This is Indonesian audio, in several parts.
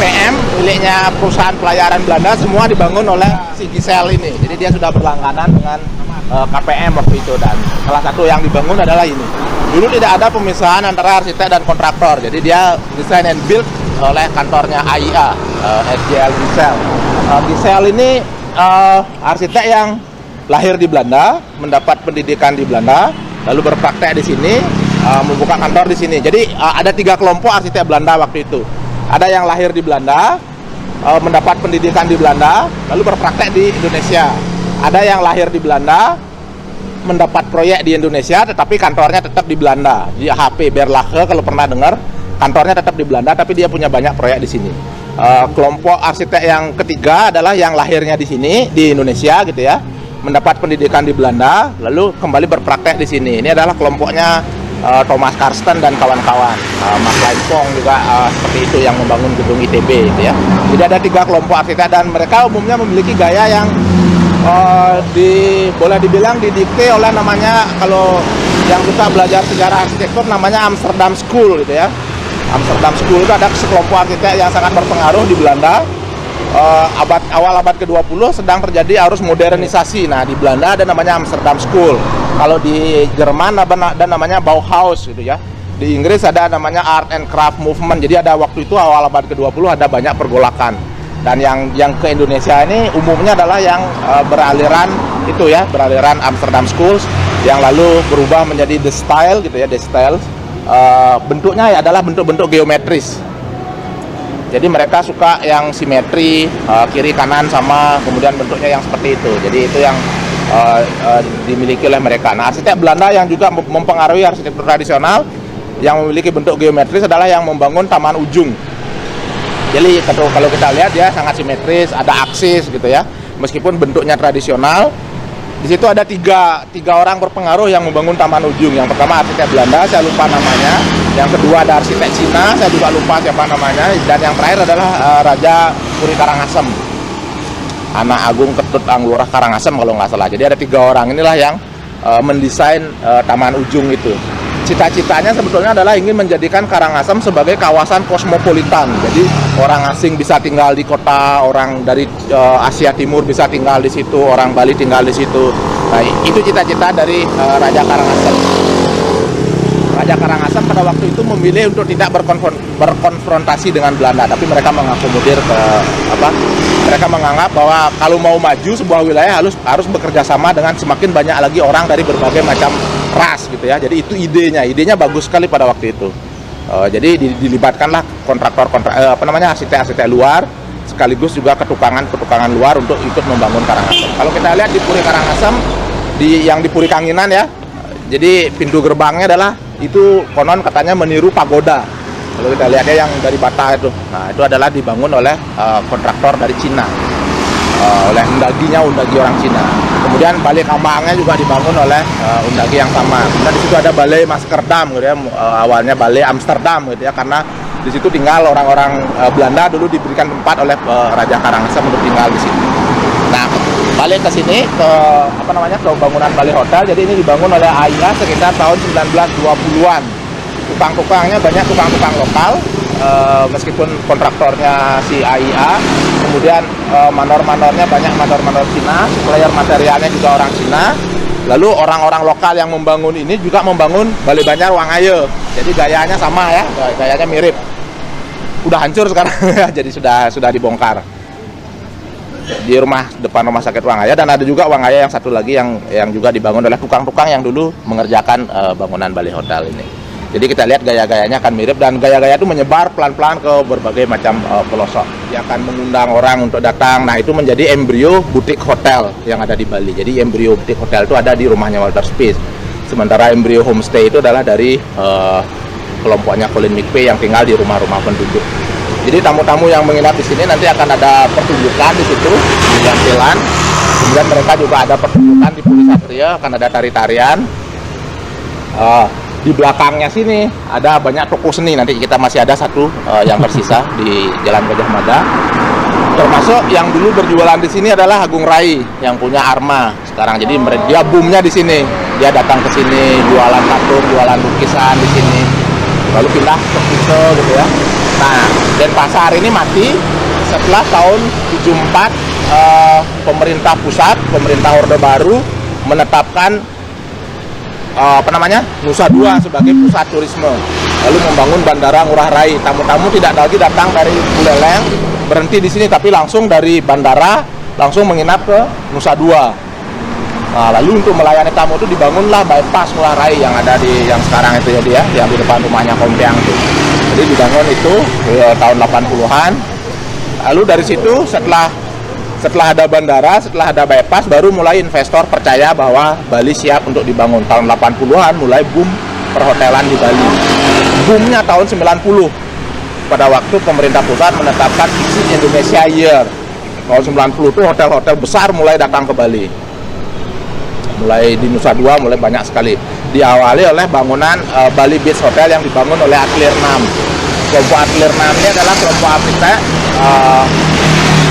KPM miliknya perusahaan pelayaran Belanda, semua dibangun oleh si Giselle ini. Jadi dia sudah berlangganan dengan KPM waktu itu, dan salah satu yang dibangun adalah ini. Dulu tidak ada pemisahan antara arsitek dan kontraktor, jadi dia design and build oleh kantornya AIA, SGL Giselle. Giselle ini arsitek yang lahir di Belanda, mendapat pendidikan di Belanda, lalu berpraktek di sini, membuka kantor di sini. Jadi ada 3 kelompok arsitek Belanda waktu itu. Ada yang lahir di Belanda, mendapat pendidikan di Belanda, lalu berpraktek di Indonesia. Ada yang lahir di Belanda, mendapat proyek di Indonesia, tetapi kantornya tetap di Belanda. Di HP Berlage kalau pernah dengar, kantornya tetap di Belanda, tapi dia punya banyak proyek di sini. Kelompok arsitek yang ketiga adalah yang lahirnya di sini, di Indonesia gitu ya, mendapat pendidikan di Belanda, lalu kembali berpraktek di sini. Ini adalah kelompoknya Thomas Karsten dan kawan-kawan. Mark Leinpong juga seperti itu yang membangun gedung ITB gitu ya. Jadi ada 3 kelompok arsitek dan mereka umumnya memiliki gaya yang boleh dibilang didikte oleh, namanya kalau yang suka belajar sejarah arsitektur, namanya Amsterdam School gitu ya. Amsterdam School itu ada sekelompok arsitek yang sangat berpengaruh di Belanda. Awal abad ke-20 sedang terjadi arus modernisasi. Nah, di Belanda ada namanya Amsterdam School. Kalau di Jerman ada namanya Bauhaus gitu ya. Di Inggris ada namanya Art and Craft Movement. Jadi ada waktu itu awal abad ke-20 ada banyak pergolakan. Dan yang ke Indonesia ini umumnya adalah yang beraliran itu ya, beraliran Amsterdam Schools yang lalu berubah menjadi The Style gitu ya, The Style. Bentuknya ya adalah bentuk-bentuk geometris. Jadi mereka suka yang simetri, kiri kanan sama, kemudian bentuknya yang seperti itu. Jadi itu yang dimiliki oleh mereka. Nah, arsitek Belanda yang juga mempengaruhi arsitektur tradisional yang memiliki bentuk geometris adalah yang membangun taman ujung. Jadi kalau kita lihat dia sangat simetris, ada aksis gitu ya. Meskipun bentuknya tradisional, di situ ada tiga orang berpengaruh yang membangun taman ujung. Yang pertama arsitek Belanda, saya lupa namanya. Yang kedua ada arsitek Cina, saya juga lupa siapa namanya. Dan yang terakhir adalah Raja Puri Karangasem, anak Agung Ketut Anglurah Karangasem kalau nggak salah. Jadi ada 3 orang inilah yang mendesain taman ujung itu. Cita-citanya sebetulnya adalah ingin menjadikan Karangasem sebagai kawasan kosmopolitan. Jadi orang asing bisa tinggal di kota, orang dari Asia Timur bisa tinggal di situ, orang Bali tinggal di situ. Nah, itu cita-cita dari Raja Karangasem. Raja Karangasem pada waktu itu memilih untuk tidak berkonfrontasi dengan Belanda, tapi mereka mengakomodir mereka menganggap bahwa kalau mau maju sebuah wilayah harus bekerja sama dengan semakin banyak lagi orang dari berbagai macam ras gitu ya. Jadi itu idenya bagus sekali pada waktu itu. Jadi dilibatkanlah arsitek-arsitek luar, sekaligus juga ketukangan luar untuk ikut membangun Karangasem. Kalau kita lihat di Puri Karangasem, yang di Puri Kanginan ya, jadi pintu gerbangnya adalah itu konon katanya meniru pagoda. Kalau kita lihat ya yang dari bata itu, nah itu adalah dibangun oleh kontraktor dari Cina, oleh undagi orang Cina. Kemudian balai kambangnya juga dibangun oleh undagi yang sama. Kemudian di situ ada balai Maskerdam gitu ya, awalnya balai Amsterdam gitu ya, karena di situ tinggal orang-orang Belanda dulu diberikan tempat oleh Raja Karangasem untuk tinggal di situ. Nah, balik ke sini ke bangunan Balai Hotel. Jadi ini dibangun oleh AIA sekitar tahun 1920-an. Tukang-tukangnya banyak tukang-tukang lokal, meskipun kontraktornya si AIA. Kemudian manor-manornya banyak manor-manor Cina, supplier materialnya juga orang Cina. Lalu orang-orang lokal yang membangun ini juga membangun Balai Banjar Wangayo. Jadi gayanya sama ya, gayanya mirip. Udah hancur sekarang jadi sudah dibongkar. Di depan rumah sakit Wangaya, dan ada juga Wangaya yang satu lagi yang juga dibangun oleh tukang-tukang yang dulu mengerjakan bangunan Balai Hotel ini. Jadi kita lihat gaya-gayanya akan mirip, dan gaya-gaya itu menyebar pelan-pelan ke berbagai macam pelosok. Dia akan mengundang orang untuk datang. Nah, itu menjadi embrio butik hotel yang ada di Bali. Jadi embrio butik hotel itu ada di rumahnya Walter Spies. Sementara embrio homestay itu adalah dari kelompoknya Colin McPhee yang tinggal di rumah-rumah penduduk. Jadi tamu-tamu yang menginap di sini nanti akan ada pertunjukan di situ, gantilan. Kemudian mereka juga ada pertunjukan di Puri Satria, akan ada tari-tarian. Di belakangnya sini ada banyak toko seni. Nanti kita masih ada satu yang tersisa di Jalan Gajah Mada. Termasuk yang dulu berjualan di sini adalah Agung Rai yang punya Arma sekarang. Jadi dia boomnya di sini. Dia datang ke sini jualan patung, jualan lukisan di sini. Lalu pindah ke Puse gitu ya. Nah, Denpasar ini mati setelah tahun 74 pemerintah pusat, pemerintah Orde Baru menetapkan Nusa Dua sebagai pusat turisme, lalu membangun bandara Ngurah Rai. Tamu-tamu tidak lagi datang dari Buleleng berhenti di sini, tapi langsung dari bandara langsung menginap ke Nusa Dua. Nah, lalu untuk melayani tamu itu dibangunlah bypass Ngurah Rai yang ada yang sekarang itu ya, yang di depan rumahnya Kompiang itu. Jadi dibangun itu tahun 80-an. Lalu dari situ setelah ada bandara, setelah ada bypass, baru mulai investor percaya bahwa Bali siap untuk dibangun. Tahun 80-an mulai boom perhotelan di Bali. Boomnya tahun 90, pada waktu pemerintah pusat menetapkan Visit Indonesia Year. Tahun 90 itu hotel-hotel besar mulai datang ke Bali. Mulai di Nusa Dua mulai banyak sekali. Diawali oleh bangunan Bali Beach Hotel yang dibangun oleh Atlir Nam. Kelompok Atlir Nam ini adalah kelompok arsitek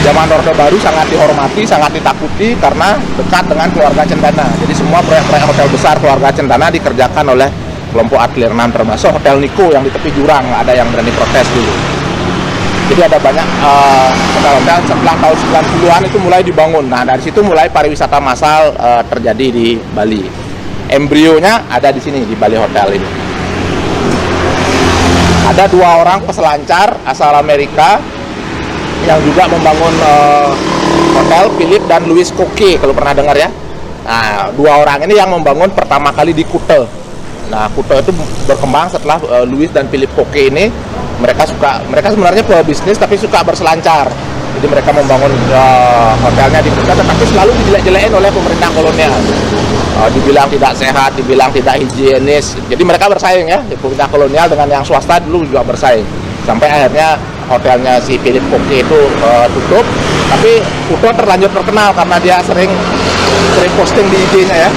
zaman Orde Baru, sangat dihormati, sangat ditakuti karena dekat dengan keluarga Cendana. Jadi semua proyek-proyek hotel besar keluarga Cendana dikerjakan oleh kelompok Atlir Nam, termasuk Hotel Niko yang di tepi jurang, ada yang berani protes dulu. Jadi ada banyak hotel-hotel setelah tahun 90-an itu mulai dibangun. Nah, dari situ mulai pariwisata massal terjadi di Bali. Embrionya ada di sini, di Bali Hotel ini. Ada 2 orang peselancar asal Amerika yang juga membangun hotel, Philip dan Louis Koke, kalau pernah dengar ya. Nah, 2 orang ini yang membangun pertama kali di Kuta. Nah, Kuta itu berkembang setelah Louis dan Philip Koke ini mereka sebenarnya pebisnis tapi suka berselancar. Jadi mereka membangun hotelnya di Kuta, tetapi selalu dijelek-jelekin oleh pemerintah kolonial. Dibilang tidak sehat, dibilang tidak higienis. Jadi mereka bersaing ya, pemerintah kolonial dengan yang swasta dulu juga bersaing. Sampai akhirnya hotelnya si Philip Koke itu tutup. Tapi Kuta terlanjur terkenal karena dia sering posting di IG-nya ya.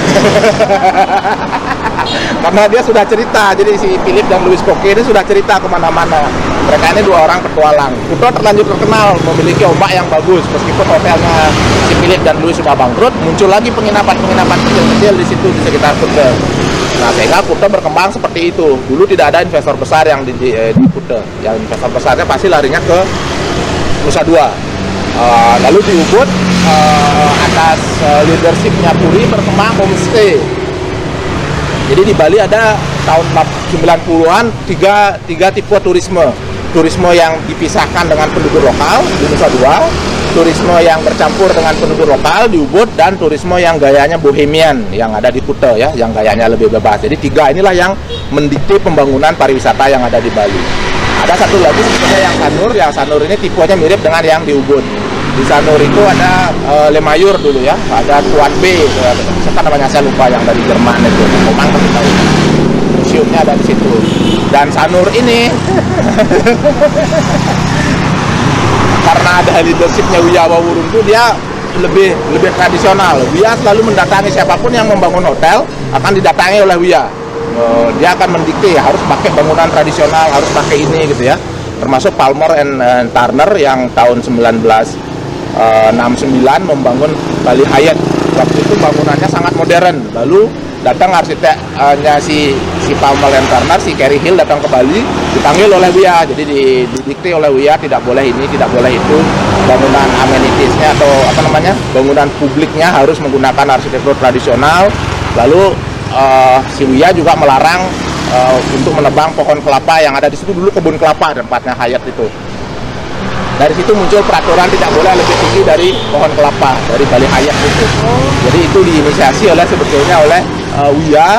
Karena dia sudah cerita, jadi si Philip dan Louis Koke ini sudah cerita kemana-mana. Mereka ini 2 orang petualang. Kuta terlanjur terkenal memiliki ombak yang bagus, meskipun hotelnya si Philip dan Louis sudah bangkrut, muncul lagi penginapan kecil-kecil di situ di sekitar Kuta. Nah, sehingga Kuta berkembang seperti itu. Dulu tidak ada investor besar yang di Kuta. Yang investor besarnya pasti larinya ke Nusa Dua. Lalu di Ubud atas leadershipnya Puri berkembang homestay. Jadi di Bali ada tahun 90-an tiga tipe turisme. Turisme yang dipisahkan dengan penduduk lokal di Nusa Dua, turisme yang bercampur dengan penduduk lokal di Ubud, dan turisme yang gayanya bohemian yang ada di Kuta ya, yang gayanya lebih bebas. Jadi 3 inilah yang mendikte pembangunan pariwisata yang ada di Bali. Ada satu lagi sebetulnya yang Sanur ini tipenya mirip dengan yang di Ubud. Di Sanur itu ada Lemayur dulu ya, ada Tuan B, siapa namanya saya lupa, yang dari Jerman itu, Komang pasti tahu. Museumnya ada di situ. Dan Sanur ini karena ada leadershipnya Wia Wawurun itu dia lebih tradisional. Wia selalu mendatangi siapapun yang membangun hotel akan didatangi oleh Wia. Dia akan mendikte harus pakai bangunan tradisional, harus pakai ini gitu ya. Termasuk Palmer and Turner yang tahun 1969 membangun Bali Hyatt. Waktu itu bangunannya sangat modern. Lalu datang arsiteknya si Palmer and Turner, si Kerry Hill datang ke Bali, dipanggil oleh Wia. Jadi didikte oleh Wia, tidak boleh ini, tidak boleh itu. Bangunan amenitiesnya atau bangunan publiknya harus menggunakan arsitektur tradisional. Lalu si Wia juga melarang untuk menebang pohon kelapa yang ada di situ. Dulu kebun kelapa tempatnya Hyatt itu. Dari situ muncul peraturan tidak boleh lebih tinggi dari pohon kelapa dari Bali Hyatt itu. Jadi itu diinisiasi sebetulnya oleh Wia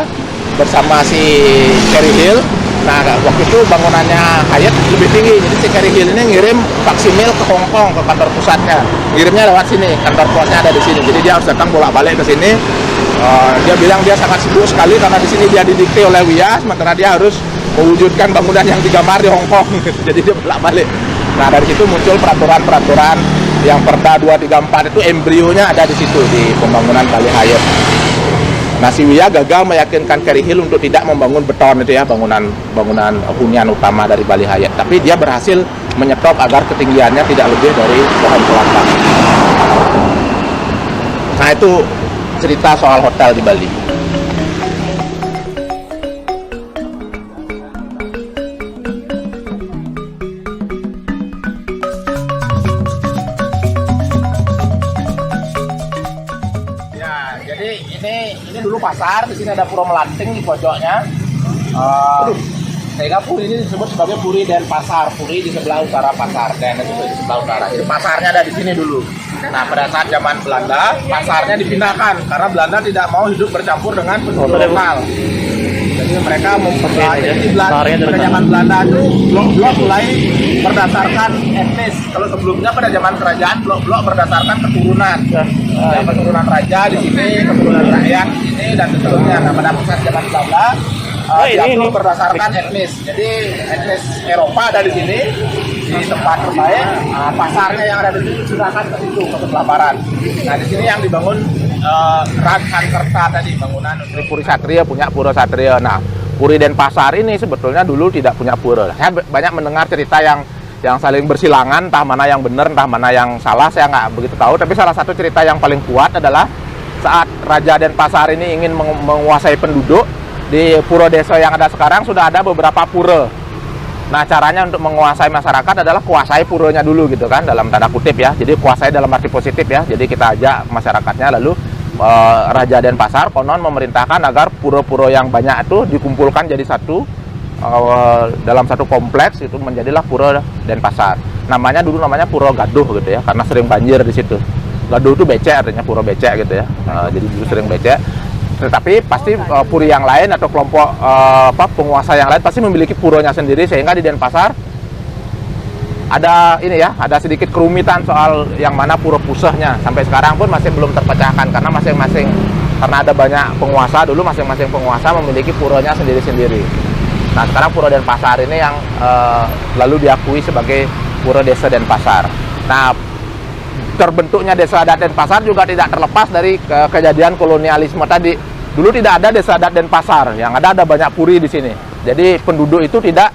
bersama si Kerry Hill. Nah, waktu itu bangunannya Hyatt lebih tinggi, jadi si Kerry Hill ini ngirim faksimil ke Hong Kong, ke kantor pusatnya. Ngirimnya lewat sini, kantor pusatnya ada di sini. Jadi dia harus datang bolak-balik ke sini. Dia bilang dia sangat sibuk sekali karena di sini dia didikte oleh Wia, sementara dia harus mewujudkan bangunan yang digambar di Hong Kong. Jadi dia bolak-balik. Nah, dari situ muncul peraturan-peraturan yang Perda 234 itu embrionya ada di situ di pembangunan Bali Hyatt. Nah, si Wia gagal meyakinkan Kerry Hill untuk tidak membangun beton itu ya, bangunan hunian utama dari Bali Hyatt. Tapi dia berhasil menyetop agar ketinggiannya tidak lebih dari pohon kelapa. Nah, itu cerita soal hotel di Bali. jadi ini dulu pasar. Di sini ada Pura Melanting di pojoknya. Sehingga Puri ini disebut sebagai Puri Denpasar. Puri di sebelah utara pasar, Den itu di sebelah utara. Jadi pasarnya ada di sini dulu. Nah, pada saat zaman Belanda, pasarnya dipindahkan karena Belanda tidak mau hidup bercampur dengan penduduk lokal. Jadi mereka memperbaiki pada zaman Belanda itu blok-blok mulai berdasarkan etnis. Kalau sebelumnya pada zaman kerajaan blok-blok berdasarkan keturunan. Keturunan raja di sini, keturunan rakyat di sini dan seterusnya. Nah, pada saat zaman Belanda ini berdasarkan etnis. Jadi etnis Eropa ada di sini di tempat terbaik. Pasarnya yang ada di sini silakan ke situ ke sebelah barat. Nah, di sini yang dibangun Ransankerta tadi, bangunan untuk Puri Satria, punya Pura Satria. Nah, Puri Denpasar ini sebetulnya dulu tidak punya pura. Saya banyak mendengar cerita yang saling bersilangan, entah mana yang benar, entah mana yang salah, saya nggak begitu tahu. Tapi salah satu cerita yang paling kuat adalah saat Raja Denpasar ini ingin menguasai penduduk, di pura desa yang ada sekarang sudah ada beberapa pura. Nah, caranya untuk menguasai masyarakat adalah kuasai puranya dulu gitu kan, dalam tanda kutip ya. Jadi kuasai dalam arti positif ya. Jadi kita ajak masyarakatnya, lalu Raja Denpasar konon memerintahkan agar pura-pura yang banyak itu dikumpulkan jadi satu dalam satu kompleks, itu menjadilah Pura Denpasar. Namanya dulu Pura Gaduh gitu ya, karena sering banjir di situ. Gaduh itu becek, artinya pura becek gitu ya. Jadi dulu sering becek. Tetapi pasti puri yang lain atau kelompok penguasa yang lain pasti memiliki puranya sendiri, sehingga di Denpasar ada ada sedikit kerumitan soal yang mana pura pusahnya. Sampai sekarang pun masih belum terpecahkan karena karena ada banyak penguasa dulu, masing-masing penguasa memiliki puranya sendiri-sendiri. Nah, sekarang Pura Denpasar ini yang lalu diakui sebagai Pura Desa Denpasar. Nah, terbentuknya Desa Adat Denpasar juga tidak terlepas dari kejadian kolonialisme tadi. Dulu tidak ada Desa Adat Denpasar, yang ada banyak puri di sini. Jadi penduduk itu tidak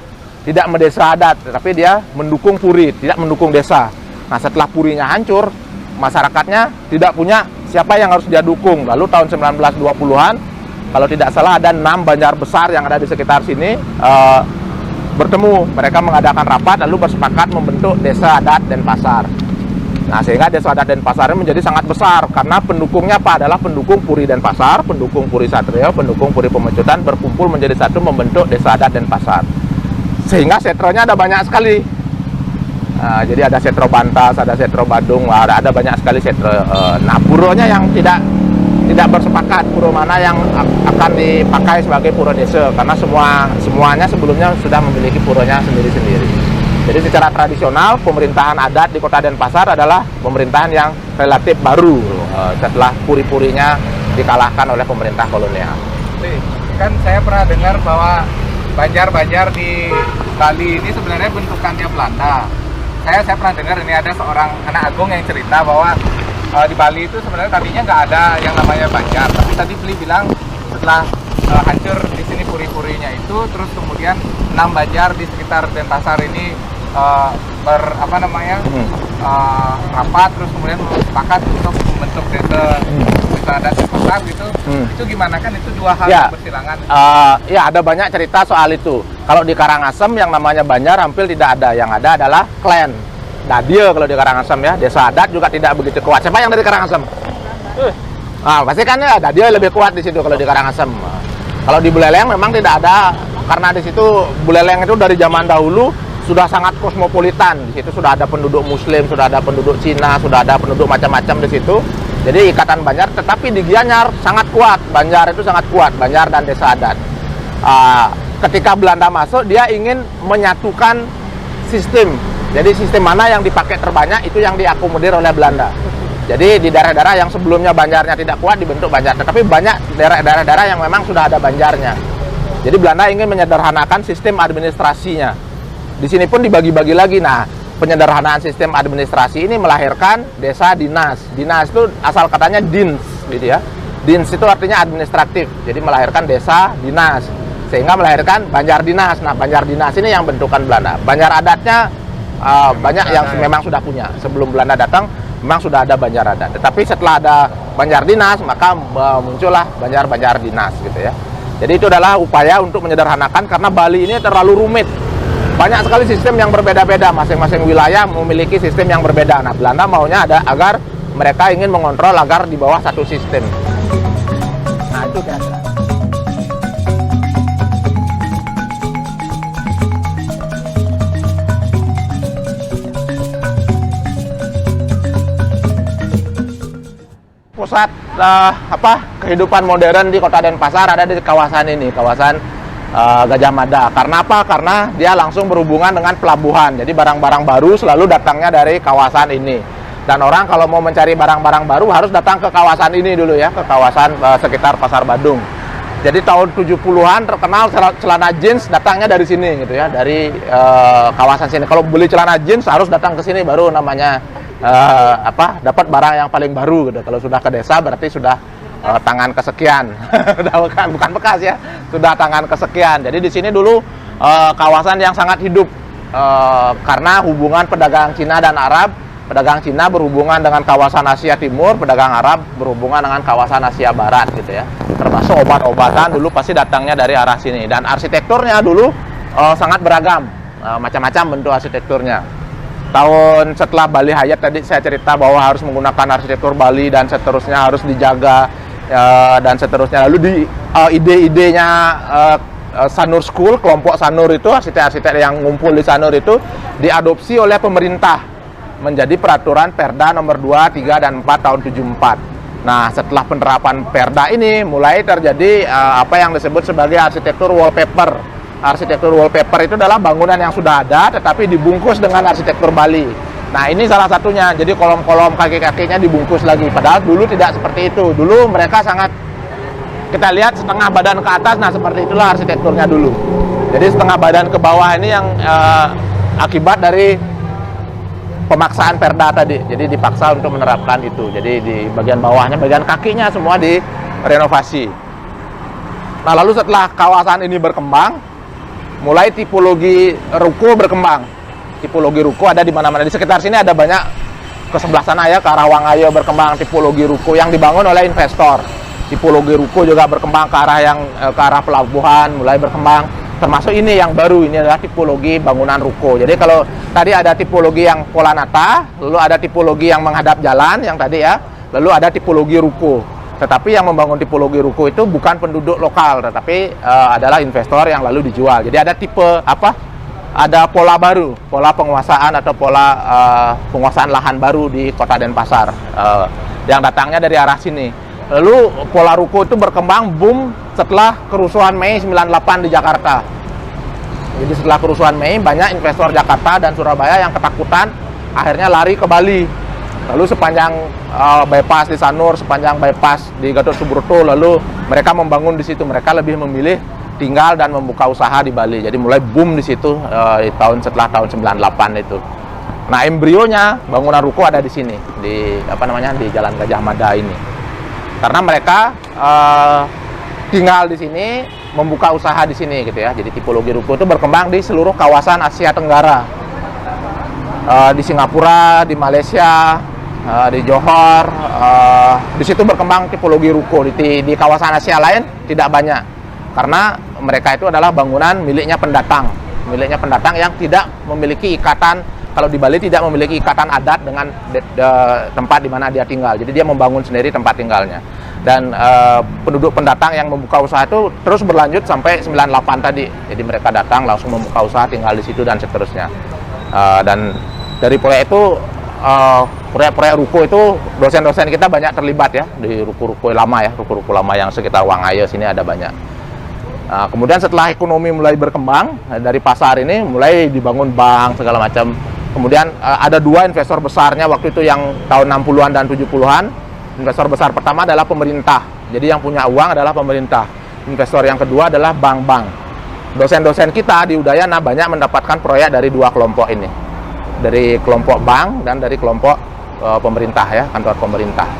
mendesa adat, tapi dia mendukung puri, tidak mendukung desa. Nah, setelah purinya hancur, masyarakatnya tidak punya siapa yang harus dia dukung. Lalu tahun 1920-an, kalau tidak salah ada 6 banjar besar yang ada di sekitar sini bertemu. Mereka mengadakan rapat lalu bersepakat membentuk Desa Adat Denpasar. Nah, sehingga Desa Adat Denpasar ini menjadi sangat besar karena pendukungnya adalah pendukung Puri Denpasar, pendukung Puri Satria, pendukung Puri Pemecutan berkumpul menjadi satu membentuk Desa Adat Denpasar. Sehingga setronya ada banyak sekali. Nah, jadi ada setro Bantas, ada setro Badung, ada banyak sekali setro. Nah, puronya yang tidak bersepakat pura mana yang akan dipakai sebagai pura desa, karena semuanya sebelumnya sudah memiliki puranya sendiri-sendiri. Jadi secara tradisional pemerintahan adat di Kota Denpasar adalah pemerintahan yang relatif baru setelah puri-purinya dikalahkan oleh pemerintah kolonial. Kan saya pernah dengar bahwa banjar-banjar di Bali ini sebenarnya bentukannya Belanda. Saya pernah dengar ini ada seorang anak agung yang cerita bahwa di Bali itu sebenarnya tadinya nggak ada yang namanya banjar, tapi tadi beli bilang setelah hancur di sini puri-purinya itu, terus kemudian 6 banjar di sekitar Denpasar ini rapat, terus kemudian sepakat untuk membentuk desa adat Denpasar gitu. Itu gimana, kan itu dua hal yang bersilangan? Ya, ada banyak cerita soal itu. Kalau di Karangasem yang namanya banjar hampir tidak ada, yang ada adalah klan Dadia. Kalau di Karangasem ya, desa adat juga tidak begitu kuat. Siapa yang dari Karangasem? Pasti kan ya Dadia lebih kuat di situ kalau di Karangasem. Kalau di Buleleng memang tidak ada, karena di situ Buleleng itu dari zaman dahulu sudah sangat kosmopolitan. Di situ sudah ada penduduk Muslim, sudah ada penduduk Cina, sudah ada penduduk macam-macam di situ. Jadi ikatan Banjar, tetapi di Gianyar sangat kuat. Banjar itu sangat kuat, Banjar dan desa adat. Ketika Belanda masuk, dia ingin menyatukan sistem. Jadi sistem mana yang dipakai terbanyak itu yang diakomodir oleh Belanda. Jadi di daerah-daerah yang sebelumnya Banjarnya tidak kuat dibentuk Banjar, tetapi banyak daerah-daerah yang memang sudah ada Banjarnya. Jadi Belanda ingin menyederhanakan sistem administrasinya. Di sini pun dibagi-bagi lagi. Nah, penyederhanaan sistem administrasi ini melahirkan desa dinas. Dinas itu asal katanya dins gitu ya. Dins itu artinya administratif. Jadi melahirkan desa dinas, sehingga melahirkan Banjar Dinas. Nah, Banjar Dinas ini yang bentukan Belanda. Banjar adatnya banyak yang memang sudah punya. Sebelum Belanda datang memang sudah ada Banjar adat. Tetapi setelah ada Banjar Dinas, maka muncullah Banjar Dinas gitu ya. Jadi itu adalah upaya untuk menyederhanakan, karena Bali ini terlalu rumit. Banyak sekali sistem yang berbeda-beda, masing-masing wilayah memiliki sistem yang berbeda. Nah, Belanda maunya agar mereka ingin mengontrol agar di bawah satu sistem. pusat kehidupan modern di Kota Denpasar ada di kawasan ini, kawasan Gajah Mada. Karena apa? Karena dia langsung berhubungan dengan pelabuhan. Jadi barang-barang baru selalu datangnya dari kawasan ini. Dan orang kalau mau mencari barang-barang baru harus datang ke kawasan ini dulu ya, ke kawasan sekitar Pasar Badung. Jadi tahun 70-an terkenal celana jeans datangnya dari sini gitu ya, dari kawasan sini. Kalau beli celana jeans harus datang ke sini baru namanya dapat barang yang paling baru gitu. Kalau sudah ke desa berarti sudah tangan kesekian. bukan bekas ya, sudah tangan kesekian. Jadi di sini dulu kawasan yang sangat hidup karena hubungan pedagang Cina dan Arab. Pedagang Cina berhubungan dengan kawasan Asia Timur, pedagang Arab berhubungan dengan kawasan Asia Barat gitu ya. Termasuk obat-obatan dulu pasti datangnya dari arah sini. Dan arsitekturnya dulu sangat beragam, macam-macam bentuk arsitekturnya. Tahun setelah Bali Hayat tadi saya cerita bahwa harus menggunakan arsitektur Bali dan seterusnya harus dijaga dan seterusnya. Lalu di ide-idenya Sanur School, kelompok Sanur itu, arsitek-arsitek yang ngumpul di Sanur itu diadopsi oleh pemerintah menjadi peraturan Perda nomor 2, 3, dan 4 tahun 74. Nah, setelah penerapan Perda ini mulai terjadi apa yang disebut sebagai arsitektur wallpaper. Arsitektur wallpaper itu adalah bangunan yang sudah ada tetapi dibungkus dengan arsitektur Bali. Nah, ini salah satunya. Jadi kolom-kolom kaki-kakinya dibungkus lagi. Padahal dulu tidak seperti itu. Dulu mereka sangat, kita lihat setengah badan ke atas, nah seperti itulah arsitekturnya dulu. Jadi setengah badan ke bawah ini yang akibat dari pemaksaan Perda tadi. Jadi dipaksa untuk menerapkan itu. Jadi di bagian bawahnya, bagian kakinya semua direnovasi. Nah, lalu setelah kawasan ini berkembang, mulai tipologi ruko berkembang. Tipologi ruko ada di mana-mana. Di sekitar sini ada banyak, ke sebelah sana ya, ke arah Wangayo berkembang tipologi ruko yang dibangun oleh investor. Tipologi ruko juga berkembang ke arah ke arah pelabuhan, mulai berkembang. Termasuk ini yang baru, ini adalah tipologi bangunan ruko. Jadi kalau tadi ada tipologi yang pola nata, lalu ada tipologi yang menghadap jalan, yang tadi ya, lalu ada tipologi ruko. Tetapi yang membangun tipologi ruko itu bukan penduduk lokal, tetapi adalah investor yang lalu dijual. Jadi ada tipe ada pola baru, pola penguasaan atau pola penguasaan lahan baru di Kota Denpasar yang datangnya dari arah sini. Lalu pola ruko itu berkembang boom setelah kerusuhan Mei 98 di Jakarta. Jadi setelah kerusuhan Mei, banyak investor Jakarta dan Surabaya yang ketakutan akhirnya lari ke Bali. Lalu sepanjang bypass di Sanur, sepanjang bypass di Gatot Subroto, lalu mereka membangun di situ. Mereka lebih memilih tinggal dan membuka usaha di Bali. Jadi mulai boom di situ setelah tahun 98 itu. Nah, embrionya bangunan ruko ada di sini, di di Jalan Gajah Mada ini. Karena mereka tinggal di sini, membuka usaha di sini gitu ya. Jadi tipologi ruko itu berkembang di seluruh kawasan Asia Tenggara. Di Singapura, di Malaysia, di Johor, di situ berkembang tipologi ruko. Di kawasan Asia lain tidak banyak. Karena mereka itu adalah bangunan miliknya pendatang yang tidak memiliki ikatan. Kalau di Bali tidak memiliki ikatan adat dengan tempat di mana dia tinggal. Jadi dia membangun sendiri tempat tinggalnya. Dan penduduk pendatang yang membuka usaha itu terus berlanjut sampai 98 tadi. Jadi mereka datang langsung membuka usaha, tinggal di situ dan seterusnya. Dan dari proyek itu, proyek-proyek ruko itu dosen-dosen kita banyak terlibat ya di ruko-ruko lama ya, ruko-ruko lama yang sekitar Wangayo sini ada banyak. Kemudian setelah ekonomi mulai berkembang dari pasar ini, mulai dibangun bank segala macam. Kemudian ada dua investor besarnya waktu itu yang tahun 60-an dan 70-an. Investor besar pertama adalah pemerintah. Jadi yang punya uang adalah pemerintah. Investor yang kedua adalah bank-bank. Dosen-dosen kita di Udayana banyak mendapatkan proyek dari dua kelompok ini. Dari kelompok bank dan dari kelompok pemerintah ya, kantor pemerintah.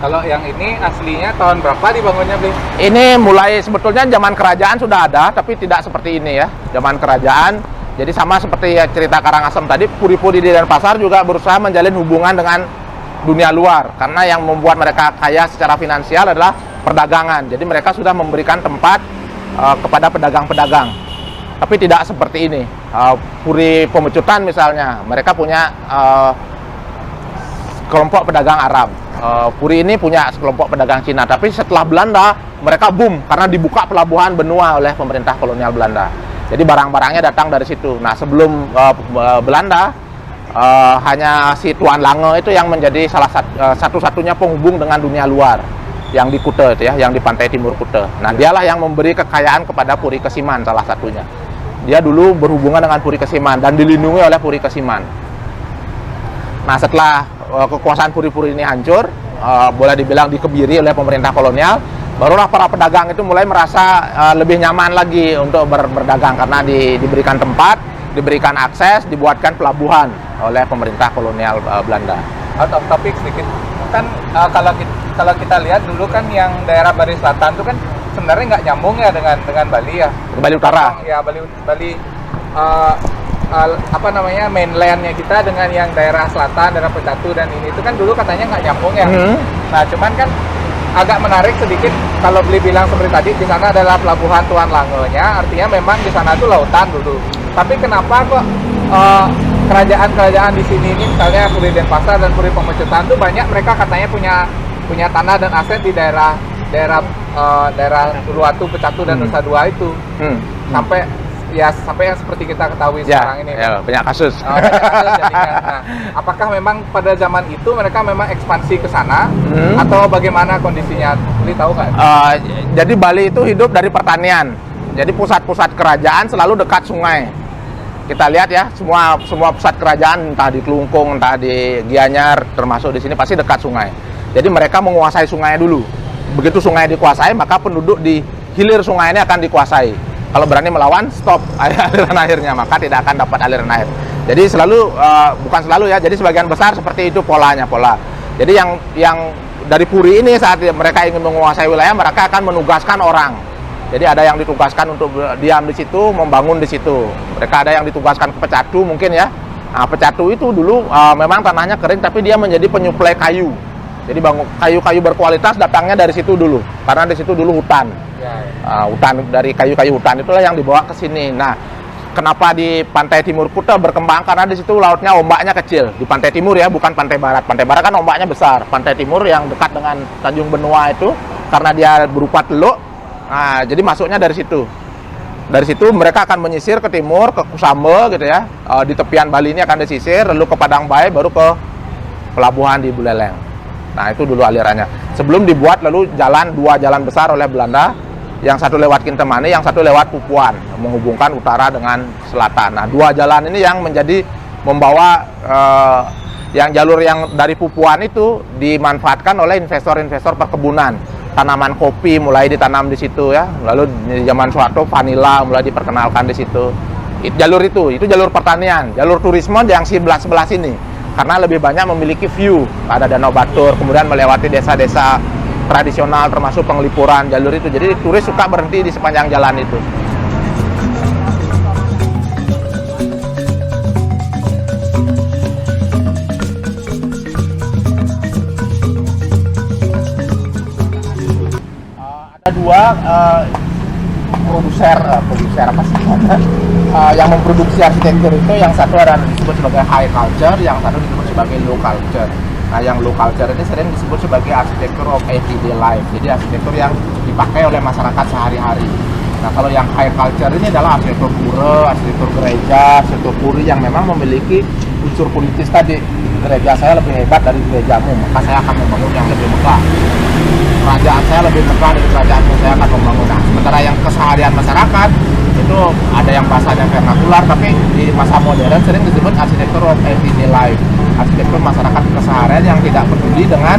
Kalau yang ini aslinya tahun berapa dibangunnya, Bli? Ini mulai sebetulnya zaman kerajaan sudah ada, tapi tidak seperti ini ya. Zaman kerajaan, jadi sama seperti ya cerita Karangasem tadi, Puri-Puri di Denpasar juga berusaha menjalin hubungan dengan dunia luar. Karena yang membuat mereka kaya secara finansial adalah perdagangan. Jadi mereka sudah memberikan tempat kepada pedagang-pedagang. Tapi tidak seperti ini. Puri Pemecutan misalnya, mereka punya kelompok pedagang Arab. Puri ini punya kelompok pedagang Cina. Tapi setelah Belanda, mereka boom karena dibuka pelabuhan benua oleh pemerintah kolonial Belanda. Jadi barang-barangnya datang dari situ. Nah, sebelum Belanda, hanya si Tuan Lange itu yang menjadi satu-satunya penghubung dengan dunia luar yang di Kute itu ya, yang di pantai timur Kute. Nah, dialah yang memberi kekayaan kepada Puri Kesiman salah satunya. Dia dulu berhubungan dengan Puri Kesiman dan dilindungi oleh Puri Kesiman. Nah, setelah kekuasaan puri-puri ini hancur, boleh dibilang dikebiri oleh pemerintah kolonial, barulah para pedagang itu mulai merasa lebih nyaman lagi untuk berdagang karena diberikan tempat, diberikan akses, dibuatkan pelabuhan oleh pemerintah kolonial Belanda. Topik sedikit kan, kalau kita lihat dulu kan yang daerah Bali Selatan itu kan sebenarnya nggak nyambung ya dengan Bali ya. Bali Utara. Ya Bali apa namanya, mainlandnya kita dengan yang daerah selatan, daerah Pecatu dan ini itu kan dulu katanya nggak nyambung ya. Nah, cuman kan agak menarik sedikit kalau beli bilang seperti tadi, di sana adalah pelabuhan Tuan Lange-nya, artinya memang di sana itu lautan dulu. Tapi kenapa kok kerajaan-kerajaan di sini ini, misalnya Puri Denpasar dan Puri Pemecutan itu banyak mereka katanya punya tanah dan aset di daerah Uluwatu, Pecatu dan Nusa Dua itu. Sampai yang seperti kita ketahui sekarang ini. Ya, banyak kasus. Banyak kasus jadinya. Nah, apakah memang pada zaman itu mereka memang ekspansi ke sana atau bagaimana kondisinya? Beli tahu nggak? Jadi Bali itu hidup dari pertanian. Jadi pusat-pusat kerajaan selalu dekat sungai. Kita lihat ya, semua pusat kerajaan entah di Klungkung, entah di Gianyar, termasuk di sini pasti dekat sungai. Jadi mereka menguasai sungai dulu. Begitu sungai dikuasai, maka penduduk di hilir sungai ini akan dikuasai. Kalau berani melawan, stop aliran airnya, maka tidak akan dapat aliran air. Jadi selalu, bukan selalu ya, jadi sebagian besar seperti itu pola. Jadi yang dari Puri ini saat mereka ingin menguasai wilayah, mereka akan menugaskan orang. Jadi ada yang ditugaskan untuk diam di situ, membangun di situ. Mereka ada yang ditugaskan ke Pecatu mungkin ya. Nah, Pecatu itu dulu memang tanahnya kering, tapi dia menjadi penyuplai kayu. Jadi kayu-kayu berkualitas datangnya dari situ dulu, karena di situ dulu hutan. Hutan dari kayu-kayu hutan itulah yang dibawa ke sini. Nah, kenapa di pantai timur Kute berkembang? Karena di situ lautnya ombaknya kecil. Di pantai timur ya, bukan pantai barat. Pantai barat kan ombaknya besar. Pantai timur yang dekat dengan Tanjung Benua itu, karena dia berupa teluk. Nah, jadi masuknya dari situ. Dari situ mereka akan menyisir ke timur, ke Kusame gitu ya. Di tepian Bali ini akan disisir, lalu ke Padang Bae, baru ke pelabuhan di Buleleng. Nah, itu dulu alirannya. Sebelum dibuat lalu dua jalan besar oleh Belanda, yang satu lewat Kintemani, yang satu lewat Pupuan, menghubungkan utara dengan selatan. Nah, dua jalan ini yang membawa yang jalur yang dari Pupuan itu dimanfaatkan oleh investor-investor perkebunan. Tanaman kopi mulai ditanam di situ ya. Lalu di zaman Soeharto vanila mulai diperkenalkan di situ. Jalur itu jalur pertanian. Jalur turisme yang sebelah sini. Karena lebih banyak memiliki view. Ada Danau Batur, kemudian melewati desa-desa tradisional termasuk Penglipuran, jalur itu. Jadi turis suka berhenti di sepanjang jalan itu. Ada dua produser apa sih yang memproduksi arsitektur itu. Yang satu ada disebut sebagai high culture, yang satu disebut sebagai low culture. Nah, yang low culture ini sering disebut sebagai arsitektur of everyday life. Jadi arsitektur yang dipakai oleh masyarakat sehari-hari. Nah, kalau yang high culture ini adalah arsitektur pura, arsitektur gereja, arsitektur puri yang memang memiliki unsur politis tadi. Gereja saya lebih hebat dari gerejamu, maka saya akan membangun yang lebih megah. Kerajaan saya lebih megah dari kerajaanmu, saya akan membangun. Nah, sementara yang keseharian masyarakat itu ada yang bahasanya vernakular, tapi di masa modern sering disebut arsitektur of everyday life. Arsitektur masyarakat keseharian yang tidak peduli dengan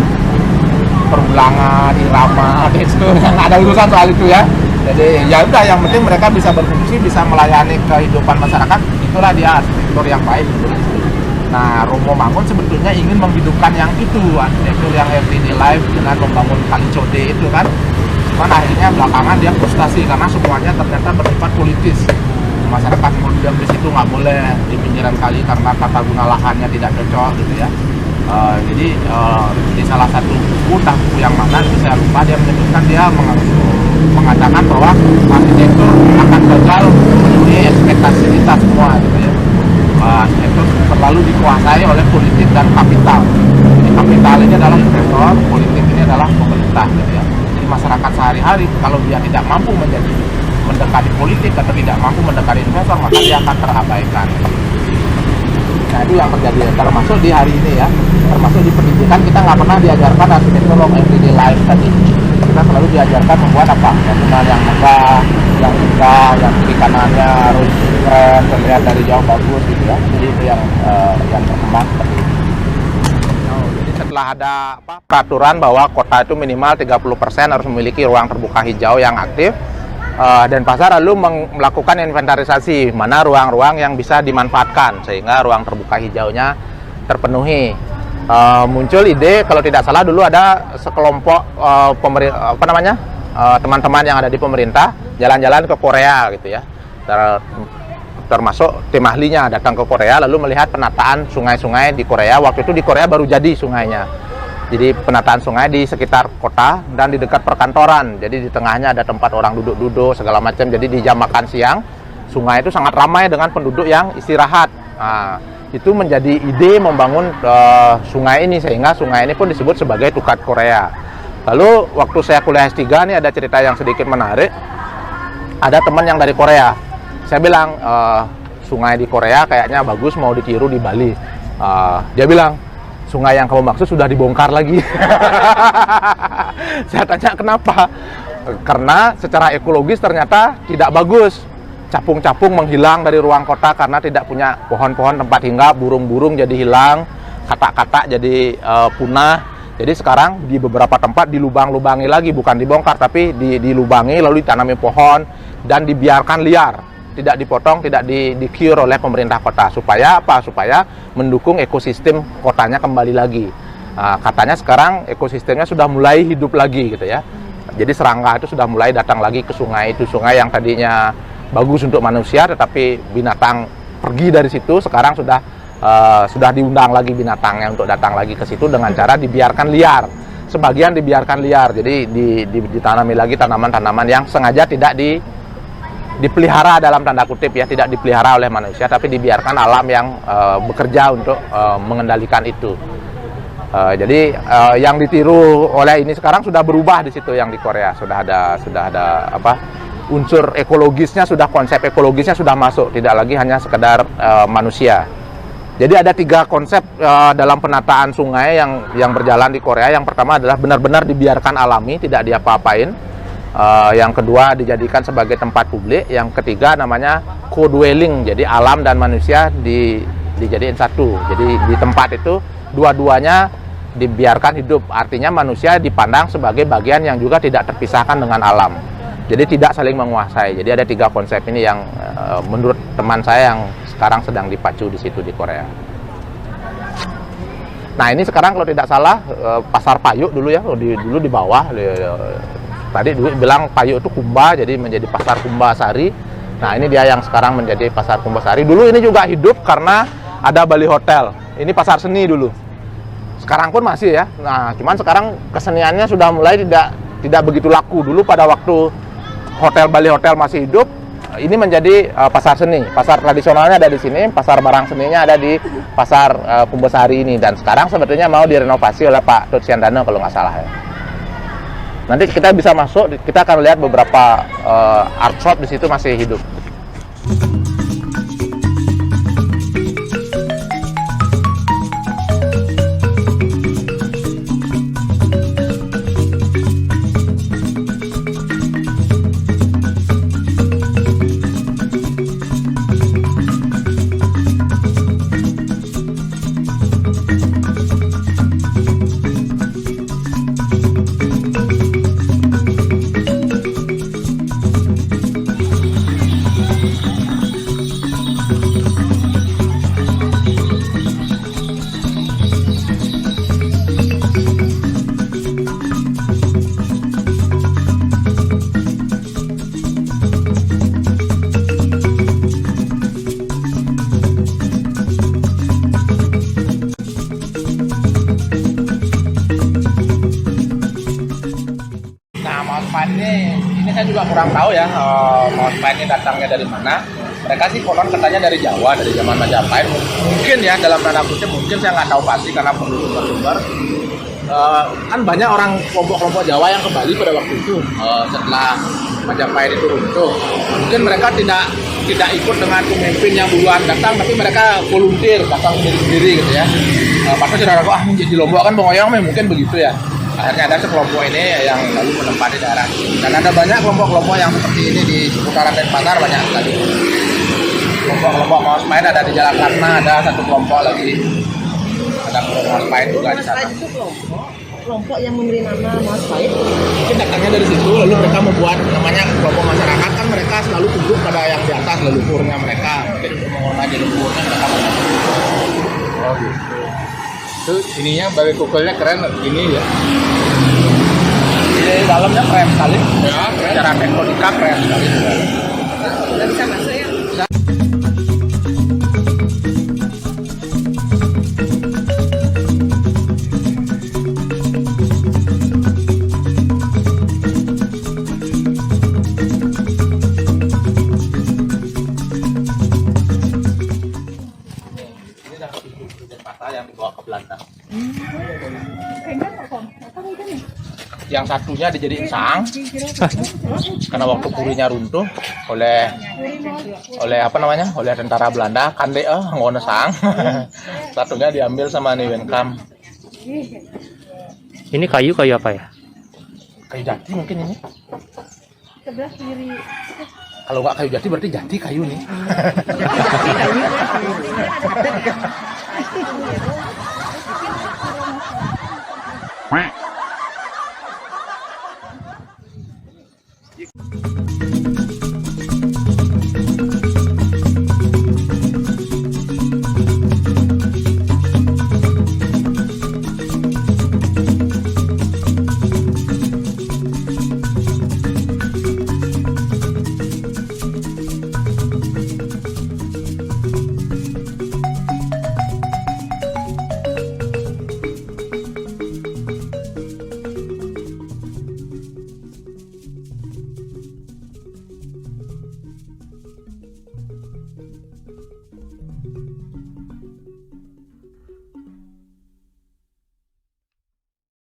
perulangan, irama, tekstur, yang ada urusan soal itu ya. Jadi ya udah, yang penting mereka bisa berfungsi, bisa melayani kehidupan masyarakat, itulah dia arsitektur yang baik. Nah, Romo Mangun sebetulnya ingin menghidupkan yang itu, arsitektur yang everyday life dengan membangun Kali Code itu kan. Cuman akhirnya belakangan dia frustasi karena semuanya ternyata bersifat politis. Masyarakat kemudian di situ nggak boleh di pinggiran kali karena tata guna lahannya tidak cocok gitu ya. Jadi di salah satu buku, entah buku yang mana itu saya lupa, dia menyebutkan, dia mengatakan bahwa arsitektur akan gagal memenuhi ekspektasi kita semua gitu ya. Arsitektur terlalu dikuasai oleh politik dan kapital. Jadi kapital ini adalah investor, politik ini adalah pemerintah gitu ya. Jadi masyarakat sehari-hari kalau dia tidak mampu mendekati politik atau tidak mampu mendekati investor, maka dia akan terabaikan. Nah itu yang terjadi, termasuk di hari ini ya, termasuk di pendidikan kita nggak pernah diajarkan arsitektur of everyday life tadi. Kita selalu diajarkan membuat apa? Bangunan yang megah, yang indah, yang kiri kanannya harus keren, terlihat dari jauh bagus gitu ya. Jadi itu yang berkembang seperti itu. Jadi setelah ada peraturan bahwa kota itu minimal 30% harus memiliki ruang terbuka hijau yang aktif, Denpasar lalu melakukan inventarisasi mana ruang-ruang yang bisa dimanfaatkan sehingga ruang terbuka hijaunya terpenuhi. Muncul ide, kalau tidak salah dulu ada sekelompok teman-teman yang ada di pemerintah jalan-jalan ke Korea gitu ya, termasuk tim ahlinya datang ke Korea lalu melihat penataan sungai-sungai di Korea. Waktu itu di Korea baru jadi sungainya. Jadi penataan sungai di sekitar kota dan di dekat perkantoran. Jadi di tengahnya ada tempat orang duduk-duduk segala macam. Jadi di jam makan siang sungai itu sangat ramai dengan penduduk yang istirahat. Nah, itu menjadi ide membangun sungai ini sehingga sungai ini pun disebut sebagai Tukat Korea. Lalu waktu saya kuliah S3 nih ada cerita yang sedikit menarik. Ada teman yang dari Korea. Saya bilang sungai di Korea kayaknya bagus, mau ditiru di Bali. Dia bilang, sungai yang kamu maksud sudah dibongkar lagi. Saya tanya kenapa? Karena secara ekologis ternyata tidak bagus. Capung-capung menghilang dari ruang kota karena tidak punya pohon-pohon tempat hinggap, burung-burung jadi hilang, katak-katak jadi punah. Jadi sekarang di beberapa tempat dilubang-lubangi lagi, bukan dibongkar tapi dilubangi lalu ditanami pohon dan dibiarkan liar. Tidak dipotong, tidak di-cure oleh pemerintah kota. Supaya apa? Supaya mendukung ekosistem kotanya kembali lagi. Katanya sekarang ekosistemnya sudah mulai hidup lagi gitu ya. Jadi serangga itu sudah mulai datang lagi ke sungai itu. Sungai yang tadinya bagus untuk manusia, tetapi binatang pergi dari situ. Sekarang sudah diundang lagi binatangnya untuk datang lagi ke situ dengan cara dibiarkan liar. Sebagian dibiarkan liar. Jadi ditanami lagi tanaman-tanaman yang sengaja tidak dipelihara dalam tanda kutip ya, tidak dipelihara oleh manusia tapi dibiarkan alam yang bekerja untuk mengendalikan itu. Jadi yang ditiru oleh ini sekarang sudah berubah di situ yang di Korea, sudah ada unsur ekologisnya, konsep ekologisnya sudah masuk, tidak lagi hanya sekedar manusia. Jadi ada 3 konsep dalam penataan sungai yang berjalan di Korea. Yang pertama adalah benar-benar dibiarkan alami, tidak diapa-apain. Yang kedua dijadikan sebagai tempat publik. Yang ketiga namanya co-dwelling, jadi alam dan manusia dijadiin satu. Jadi di tempat itu dua-duanya dibiarkan hidup, artinya manusia dipandang sebagai bagian yang juga tidak terpisahkan dengan alam. Jadi tidak saling menguasai. Jadi ada 3 konsep ini yang menurut teman saya yang sekarang sedang dipacu di situ di Korea. Nah ini sekarang kalau tidak salah pasar Payuk dulu ya, dulu di bawah. Tadi dulu bilang Payuk itu Kumba, jadi menjadi pasar Kumbasari. Nah ini dia yang sekarang menjadi pasar Kumbasari. Dulu ini juga hidup karena ada Bali Hotel. Ini pasar seni dulu. Sekarang pun masih ya. Nah cuman sekarang keseniannya sudah mulai tidak begitu laku. Dulu pada waktu Hotel Bali Hotel masih hidup, ini menjadi pasar seni. Pasar tradisionalnya ada di sini, pasar barang seninya ada di pasar Kumbasari ini. Dan sekarang sebetulnya mau direnovasi oleh Pak Tut Siandano kalau nggak salah ya. Nanti kita bisa masuk, kita akan lihat beberapa art shop di situ masih hidup. Ini saya juga kurang tahu ya Majapahit ini datangnya dari mana. Mereka sih konon katanya dari Jawa, dari zaman Majapahit. Mungkin ya dalam tanda kutip, mungkin saya nggak tahu pasti karena perlu sumber-sumber. Kan banyak orang kelompok-kelompok Jawa yang ke Bali pada waktu itu setelah Majapahit itu runtuh. Mungkin mereka tidak tidak ikut dengan pemimpin yang duluan datang, tapi mereka volunteer datang sendiri-sendiri gitu ya. Pasti saudara kok menjadi Lombok kan pengoyong mungkin begitu ya. Akhirnya ada sekelompok ini yang lalu menempati daerah ini. Dan ada banyak kelompok-kelompok yang seperti ini di seputaran Denpasar, banyak sekali. Kelompok-kelompok Majapahit ada di Jalan Ratna, ada satu kelompok lagi. Ada kelompok Majapahit juga di sana. Itu kelompok yang memberi nama Majapahit. Mungkin datangnya dari situ, lalu mereka membuat namanya kelompok masyarakat, kan mereka selalu tunduk pada yang di atas, leluhurnya mereka. Mungkin untuk menghormati leluhurnya mereka menghormati. Oh gitu. Itu ininya bagi kukulnya keren ini ya. Di dalamnya keren sekali. Ya, keren. Secara tektonika keren sekali. Udah bisa masuk ya? Ini dah patah yang dibawa ke Belanda. Yang satunya dijadiin sang karena waktu purinya runtuh oleh apa namanya, oleh tentara Belanda, kande ngono sang. Satunya diambil sama Niwenkam. Ini kayu apa ya? Kayu jati mungkin ini. Sebelah kiri. Kalau nggak kayu jati berarti jati kayu nih.